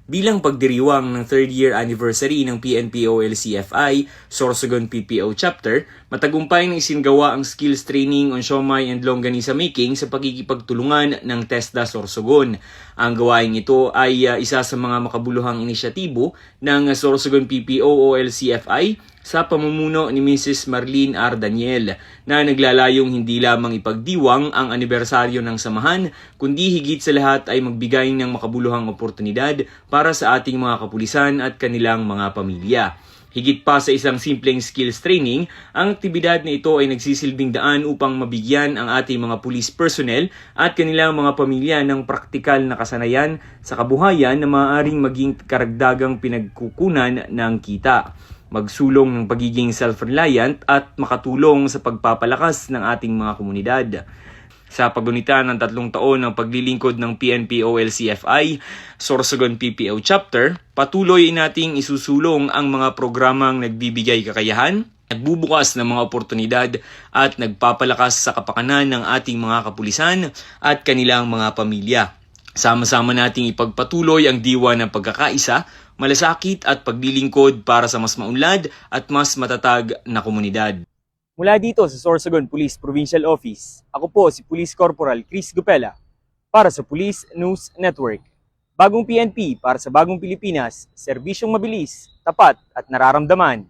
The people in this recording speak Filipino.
bilang pagdiriwang ng 3rd year anniversary ng PNP-OLCFI Sorsogon PPO Chapter, matagumpay na isingawa ang skills training on siomai and longganisa making sa pagkikipagtulungan ng TESDA Sorsogon. Ang gawaing ito ay isa sa mga makabuluhang inisyatibo ng Sorsogon PPO-OLCFI sa pamumuno ni Mrs. Marlene R. Daniel na naglalayong hindi lamang ipagdiwang ang anibersaryo ng samahan, kundi higit sa lahat ay magbigay ng makabuluhang oportunidad para sa ating mga kapulisan at kanilang mga pamilya. Higit pa sa isang simpleng skills training, ang aktibidad na ito ay nagsisilbing daan upang mabigyan ang ating mga police personnel at kanilang mga pamilya ng praktikal na kasanayan sa kabuhayan na maaaring maging karagdagang pinagkukunan ng kita, magsulong ng pagiging self-reliant at makatulong sa pagpapalakas ng ating mga komunidad. Sa pagunita ng 3 taon ng paglilingkod ng PNP-OLCFI, Sorsogon PPO Chapter, patuloy nating isusulong ang mga programang nagbibigay kakayahan, nagbubukas ng mga oportunidad at nagpapalakas sa kapakanan ng ating mga kapulisan at kanilang mga pamilya. Sama-sama nating ipagpatuloy ang diwa ng pagkakaisa, malasakit at paglilingkod para sa mas maunlad at mas matatag na komunidad. Mula dito sa Sorsogon Police Provincial Office, ako po si Police Corporal Chris Gupela para sa Police News Network. Bagong PNP para sa bagong Pilipinas, serbisyong mabilis, tapat at nararamdaman.